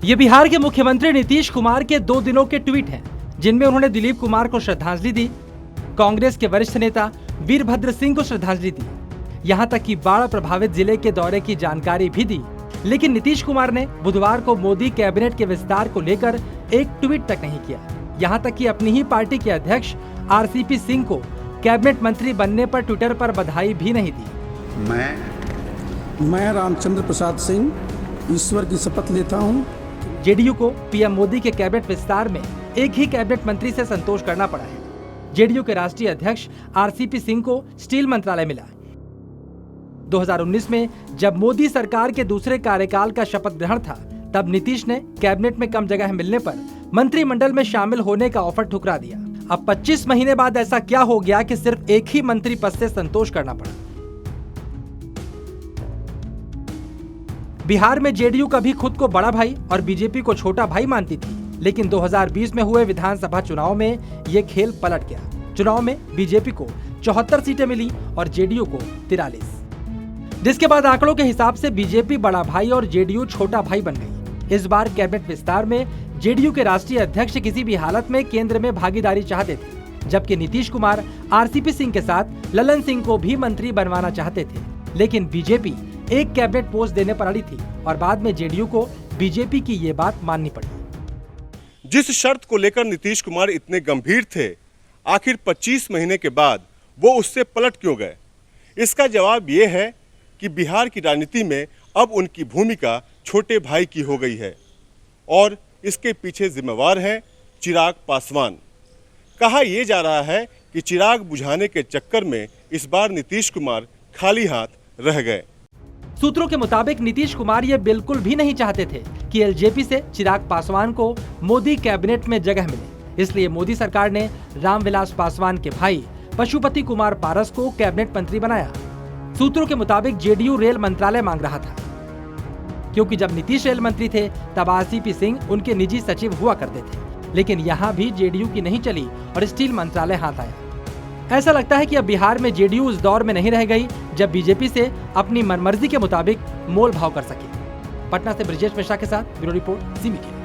ये बिहार के मुख्यमंत्री नीतीश कुमार के 2 दिनों के ट्वीट हैं, जिनमें उन्होंने दिलीप कुमार को श्रद्धांजलि दी, कांग्रेस के वरिष्ठ नेता वीरभद्र सिंह को श्रद्धांजलि दी, यहां तक कि बाढ़ प्रभावित जिले के दौरे की जानकारी भी दी। लेकिन नीतीश कुमार ने बुधवार को मोदी कैबिनेट के विस्तार को लेकर एक ट्वीट तक नहीं किया। यहां तक कि अपनी ही पार्टी के अध्यक्ष आरसीपी सिंह को कैबिनेट मंत्री बनने पर ट्विटर पर बधाई भी नहीं दी। मैं रामचंद्र प्रसाद सिंह ईश्वर की शपथ लेता हूं। जेडीयू को पीएम मोदी के कैबिनेट विस्तार में एक ही कैबिनेट मंत्री से संतोष करना पड़ा है। जेडीयू के राष्ट्रीय अध्यक्ष आरसीपी सिंह को स्टील मंत्रालय मिला। 2019 में जब मोदी सरकार के दूसरे कार्यकाल का शपथ ग्रहण था, तब नीतीश ने कैबिनेट में कम जगह मिलने पर मंत्रिमंडल में शामिल होने का ऑफर ठुकरा दिया। अब 25 महीने बाद ऐसा क्या हो गया कि सिर्फ एक ही मंत्री पद से संतोष करना पड़ा। बिहार में जेडीयू कभी खुद को बड़ा भाई और बीजेपी को छोटा भाई मानती थी, लेकिन 2020 में हुए विधानसभा चुनाव में ये खेल पलट गया। चुनाव में बीजेपी को 74 सीटें मिली और जेडीयू को 43, जिसके बाद आंकड़ों के हिसाब से बीजेपी बड़ा भाई और जेडीयू छोटा भाई बन गई। इस बार कैबिनेट विस्तार में जेडीयू के राष्ट्रीय अध्यक्ष किसी भी हालत में केंद्र में भागीदारी चाहते थे, जबकि नीतीश कुमार आरसीपी सिंह के साथ ललन सिंह को भी मंत्री बनवाना चाहते थे। लेकिन बीजेपी एक कैबिनेट पोस्ट देने पर अड़ी थी और बाद में जेडीयू को बीजेपी की ये बात माननी पड़ी। जिस शर्त को लेकर नीतीश कुमार इतने गंभीर थे, आखिर 25 महीने के बाद वो उससे पलट क्यों गए? इसका जवाब ये है कि बिहार की राजनीति में अब उनकी भूमिका छोटे भाई की हो गई है और इसके पीछे जिम्मेवार हैं चिराग पासवान। कहा यह जा रहा है कि चिराग बुझाने के चक्कर में इस बार नीतीश कुमार खाली हाथ रह गए। सूत्रों के मुताबिक नीतीश कुमार ये बिल्कुल भी नहीं चाहते थे कि एलजेपी से चिराग पासवान को मोदी कैबिनेट में जगह मिले। इसलिए मोदी सरकार ने रामविलास पासवान के भाई पशुपति कुमार पारस को कैबिनेट मंत्री बनाया। सूत्रों के मुताबिक जेडीयू रेल मंत्रालय मांग रहा था, क्योंकि जब नीतीश रेल मंत्री थे तब आरसीपी सिंह उनके निजी सचिव हुआ करते थे। लेकिन यहाँ भी जेडीयू की नहीं चली और स्टील मंत्रालय हाथ आया। ऐसा लगता है कि अब बिहार में जेडीयू उस दौर में नहीं रह गई जब बीजेपी से अपनी मनमर्जी के मुताबिक मोल भाव कर सके। पटना से ब्रिजेश मिश्रा के साथ ब्यूरो रिपोर्ट, सी मीडिया।